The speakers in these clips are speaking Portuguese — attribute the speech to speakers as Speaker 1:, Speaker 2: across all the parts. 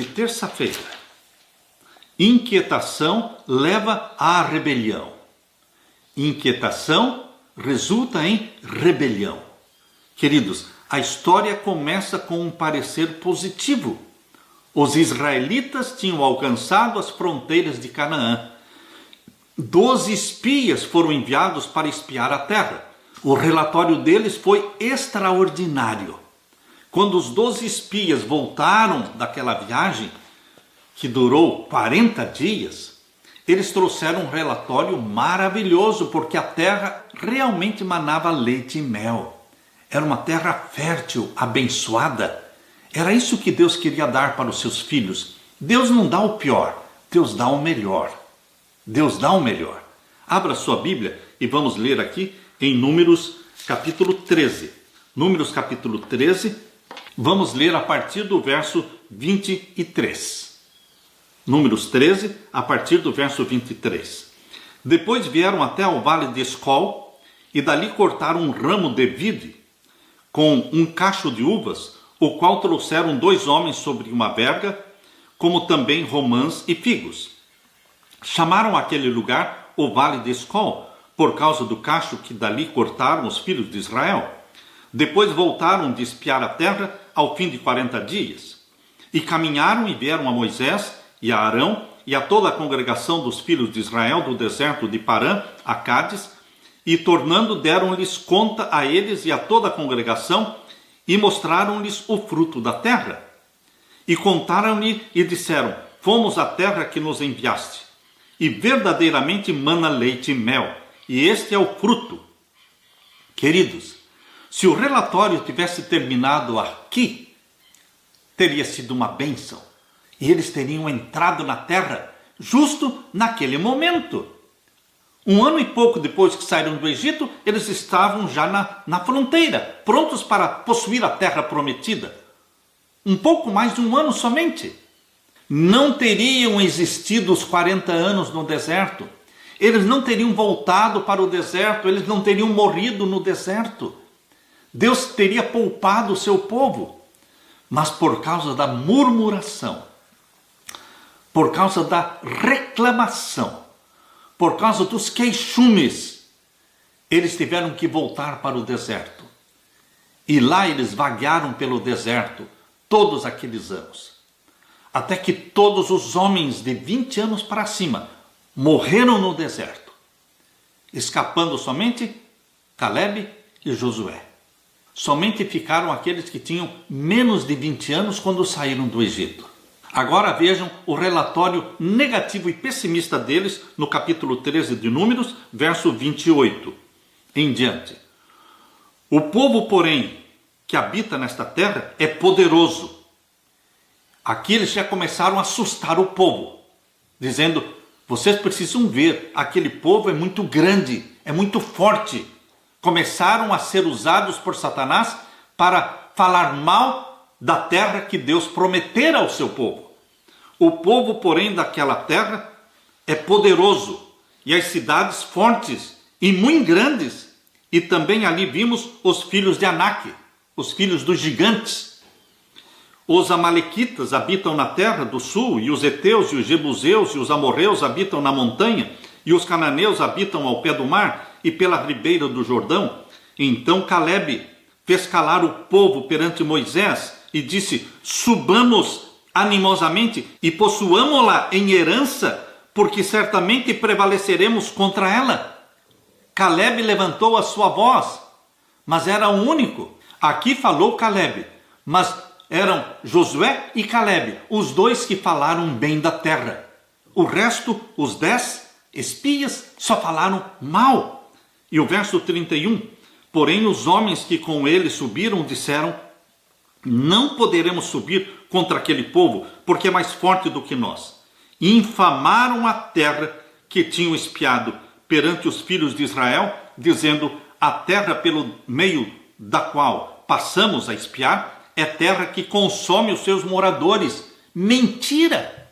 Speaker 1: Terça-feira. Inquietação leva à rebelião. Inquietação resulta em rebelião. Queridos, a história começa com um parecer positivo. Os israelitas tinham alcançado as fronteiras de Canaã. 12 espias foram enviados para espiar a terra. O relatório deles foi extraordinário. Quando os 12 espias voltaram daquela viagem, que durou 40 dias, eles trouxeram um relatório maravilhoso, porque a terra realmente manava leite e mel. Era uma terra fértil, abençoada. Era isso que Deus queria dar para os seus filhos. Deus não dá o pior, Deus dá o melhor. Deus dá o melhor. Abra sua Bíblia e vamos ler aqui em Números capítulo 13. Números capítulo 13, vamos ler a partir do verso 23. Números 13, a partir do verso 23. Depois vieram até ao vale de Escol, e dali cortaram um ramo de vide com um cacho de uvas, o qual trouxeram 2 homens sobre uma verga, como também romãs e figos. Chamaram aquele lugar o vale de Escol, por causa do cacho que dali cortaram os filhos de Israel. Depois voltaram de espiar a terra ao fim de 40 dias. E caminharam e vieram a Moisés e a Arão e a toda a congregação dos filhos de Israel do deserto de Parã a Cádiz, e tornando deram-lhes conta a eles e a toda a congregação, e mostraram-lhes o fruto da terra. E contaram-lhe e disseram: fomos à terra que nos enviaste, e verdadeiramente mana leite e mel, e este é o fruto. Queridos, se o relatório tivesse terminado aqui, teria sido uma bênção, e eles teriam entrado na terra justo naquele momento. 1 ano e pouco depois que saíram do Egito, eles estavam já na fronteira, prontos para possuir a terra prometida. Um pouco mais de 1 ano somente. Não teriam existido os 40 anos no deserto. Eles não teriam voltado para o deserto, eles não teriam morrido no deserto. Deus teria poupado o seu povo. Mas por causa da murmuração, por causa da reclamação, por causa dos queixumes, eles tiveram que voltar para o deserto. E lá eles vaguearam pelo deserto todos aqueles anos. Até que todos os homens de 20 anos para cima morreram no deserto, escapando somente Caleb e Josué. Somente ficaram aqueles que tinham menos de 20 anos quando saíram do Egito. Agora vejam o relatório negativo e pessimista deles no capítulo 13 de Números, verso 28 em diante. O povo, porém, que habita nesta terra é poderoso. Aqui eles já começaram a assustar o povo, dizendo: vocês precisam ver, aquele povo é muito grande, é muito forte. Começaram a ser usados por Satanás para falar mal da terra que Deus prometera ao seu povo. O povo, porém, daquela terra é poderoso, e as cidades fortes e muito grandes. E também ali vimos os filhos de Anak, os filhos dos gigantes. Os amalequitas habitam na terra do sul, e os heteus e os jebuseus e os amorreus habitam na montanha, e os cananeus habitam ao pé do mar e pela ribeira do Jordão. Então Caleb fez calar o povo perante Moisés e disse: subamos animosamente e possuamo-la em herança, porque certamente prevaleceremos contra ela. Caleb levantou a sua voz, mas era o único. Aqui falou Caleb, mas eram Josué e Caleb, os dois que falaram bem da terra. O resto, os 10 espias, só falaram mal. E o verso 31, porém os homens que com ele subiram disseram: não poderemos subir contra aquele povo, porque é mais forte do que nós. E infamaram a terra que tinham espiado perante os filhos de Israel, dizendo: a terra pelo meio da qual passamos a espiar é terra que consome os seus moradores. Mentira!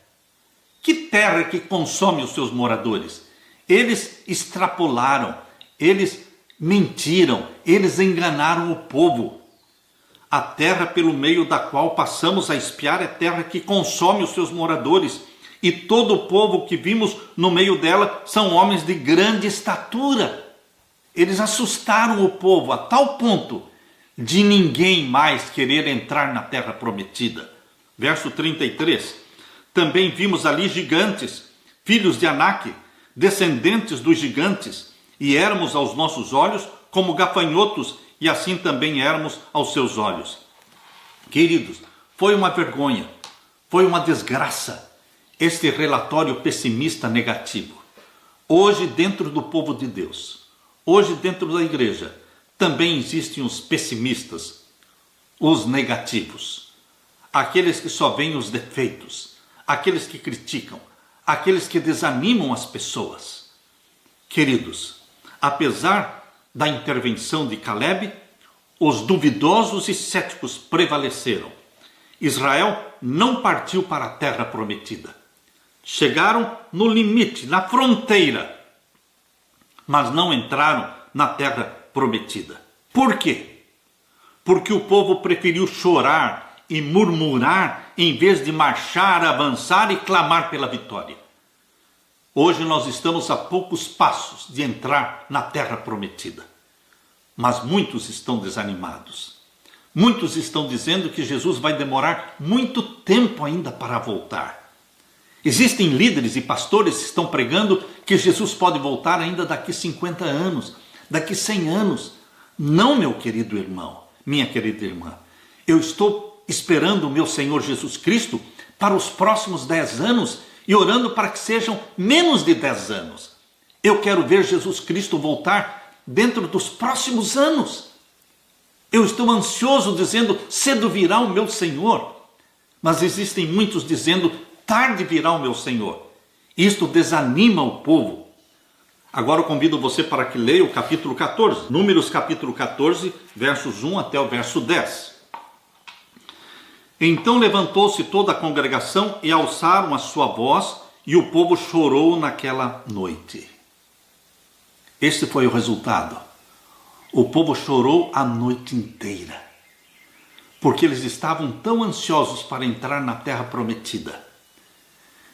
Speaker 1: Que terra que consome os seus moradores? Eles extrapolaram, eles mentiram, eles enganaram o povo. A terra pelo meio da qual passamos a espiar é terra que consome os seus moradores, e todo o povo que vimos no meio dela são homens de grande estatura. Eles assustaram o povo a tal ponto de ninguém mais querer entrar na terra prometida. Verso 33. Também vimos ali gigantes, filhos de Anak, descendentes dos gigantes, e éramos aos nossos olhos como gafanhotos, e assim também éramos aos seus olhos. Queridos, foi uma vergonha, foi uma desgraça este relatório pessimista negativo. Hoje, dentro do povo de Deus, hoje dentro da igreja, também existem os pessimistas, os negativos, aqueles que só veem os defeitos, aqueles que criticam, aqueles que desanimam as pessoas. Queridos, apesar da intervenção de Caleb, os duvidosos e céticos prevaleceram. Israel não partiu para a terra prometida. Chegaram no limite, na fronteira, mas não entraram na terra prometida. Por quê? Porque o povo preferiu chorar e murmurar em vez de marchar, avançar e clamar pela vitória. Hoje nós estamos a poucos passos de entrar na terra prometida, mas muitos estão desanimados. Muitos estão dizendo que Jesus vai demorar muito tempo ainda para voltar. Existem líderes e pastores que estão pregando que Jesus pode voltar ainda daqui 50 anos, daqui 100 anos. Não, meu querido irmão, minha querida irmã. Eu estou esperando o meu Senhor Jesus Cristo para os próximos 10 anos e orando para que sejam menos de 10 anos. Eu quero ver Jesus Cristo voltar dentro dos próximos anos. Eu estou ansioso dizendo, cedo virá o meu Senhor. Mas existem muitos dizendo, tarde virá o meu Senhor. Isto desanima o povo. Agora eu convido você para que leia o capítulo 14. Números capítulo 14, versos 1 até o verso 10. Então levantou-se toda a congregação e alçaram a sua voz, e o povo chorou naquela noite. Este foi o resultado. O povo chorou a noite inteira, porque eles estavam tão ansiosos para entrar na terra prometida.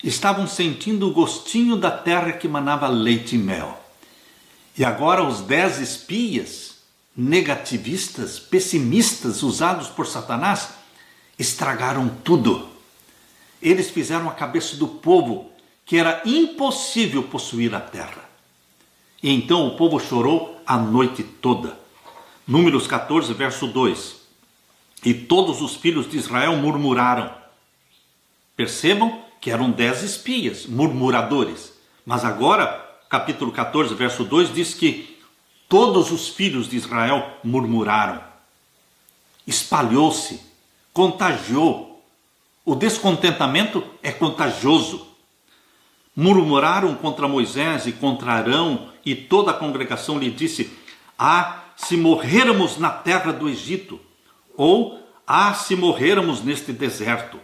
Speaker 1: Estavam sentindo o gostinho da terra que manava leite e mel. E agora os 10 espias negativistas, pessimistas, usados por Satanás, estragaram tudo. Eles fizeram a cabeça do povo que era impossível possuir a terra. E então o povo chorou a noite toda. Números 14, verso 2. E todos os filhos de Israel murmuraram. Percebam que eram 10 espias, murmuradores. Mas agora, capítulo 14, verso 2, diz que todos os filhos de Israel murmuraram. Espalhou-se, contagiou. O descontentamento é contagioso. Murmuraram contra Moisés e contra Arão, e toda a congregação lhe disse, se morrermos na terra do Egito, ou se morrermos neste deserto.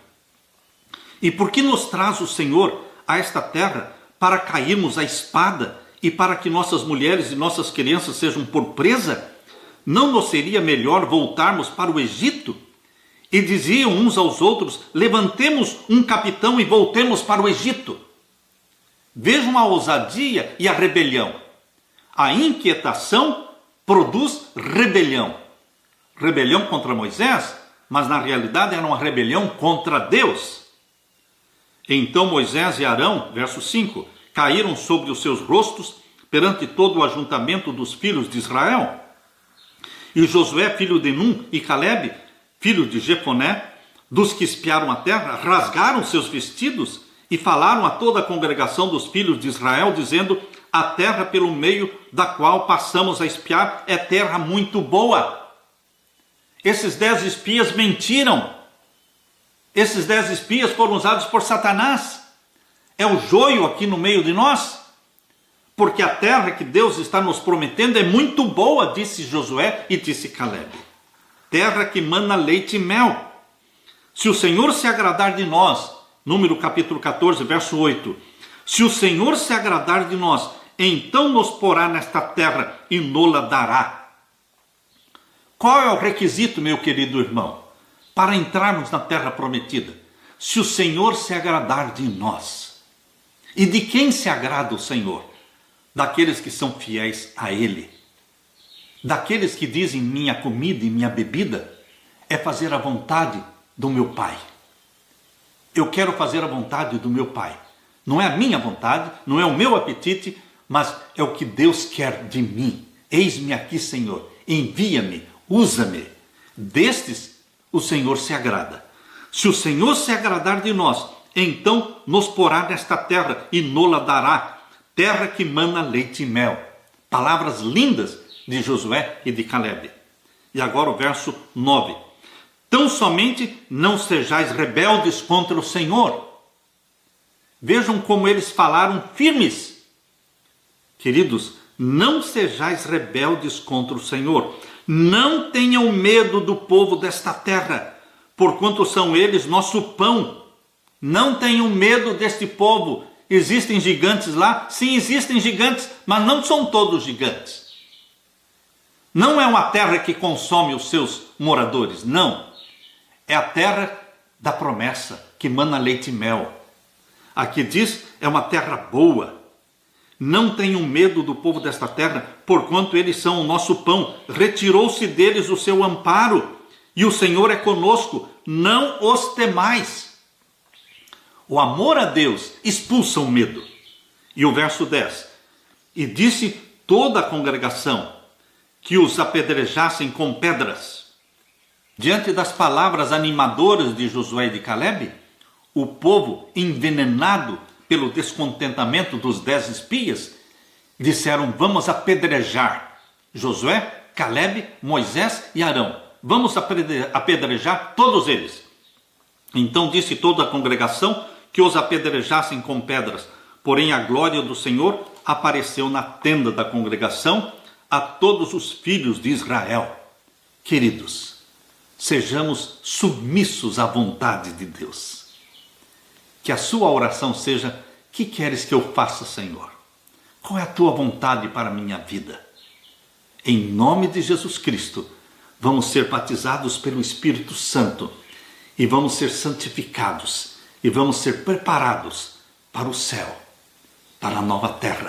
Speaker 1: E por que nos traz o Senhor a esta terra para cairmos à espada e para que nossas mulheres e nossas crianças sejam por presa? Não nos seria melhor voltarmos para o Egito? E diziam uns aos outros, levantemos um capitão e voltemos para o Egito. Vejam a ousadia e a rebelião. A inquietação produz rebelião. Rebelião contra Moisés, mas na realidade era uma rebelião contra Deus. Então Moisés e Arão, verso 5, caíram sobre os seus rostos perante todo o ajuntamento dos filhos de Israel. E Josué, filho de Num, e Caleb, filho de Jefoné, dos que espiaram a terra, rasgaram seus vestidos e falaram a toda a congregação dos filhos de Israel, dizendo, a terra pelo meio da qual passamos a espiar é terra muito boa. Esses 10 espias mentiram. Esses 10 espias foram usados por Satanás. É o joio aqui no meio de nós. Porque a terra que Deus está nos prometendo é muito boa, disse Josué e disse Caleb. Terra que mana leite e mel. Se o Senhor se agradar de nós, Número capítulo 14, verso 8. Se o Senhor se agradar de nós, então nos porá nesta terra e nola dará. Qual é o requisito, meu querido irmão, para entrarmos na terra prometida? Se o Senhor se agradar de nós. E de quem se agrada o Senhor? Daqueles que são fiéis a Ele. Daqueles que dizem: minha comida e minha bebida é fazer a vontade do meu Pai. Eu quero fazer a vontade do meu Pai. Não é a minha vontade, não é o meu apetite, mas é o que Deus quer de mim. Eis-me aqui, Senhor, envia-me, usa-me. Destes o Senhor se agrada. Se o Senhor se agradar de nós, então nos porá nesta terra e nola dará, terra que mana leite e mel. Palavras lindas de Josué e de Calebe. E agora o verso 9. Tão somente não sejais rebeldes contra o Senhor. Vejam como eles falaram firmes. Queridos, não sejais rebeldes contra o Senhor. Não tenham medo do povo desta terra, porquanto são eles nosso pão. Não tenham medo deste povo. Existem gigantes lá? Sim, existem gigantes, mas não são todos gigantes. Não é uma terra que consome os seus moradores, não. É a terra da promessa, que mana leite e mel. Aqui diz, é uma terra boa. Não tenham medo do povo desta terra, porquanto eles são o nosso pão. Retirou-se deles o seu amparo, e o Senhor é conosco. Não os temais. O amor a Deus expulsa o medo. E o verso 10. E disse toda a congregação que os apedrejassem com pedras. Diante das palavras animadoras de Josué e de Calebe, o povo, envenenado pelo descontentamento dos 10 espias, disseram: vamos apedrejar Josué, Calebe, Moisés e Arão. Vamos apedrejar todos eles. Então disse toda a congregação que os apedrejassem com pedras. Porém a glória do Senhor apareceu na tenda da congregação a todos os filhos de Israel. Queridos, sejamos submissos à vontade de Deus. Que a sua oração seja: que queres que eu faça, Senhor? Qual é a tua vontade para a minha vida? Em nome de Jesus Cristo, vamos ser batizados pelo Espírito Santo e vamos ser santificados e vamos ser preparados para o céu, para a nova terra.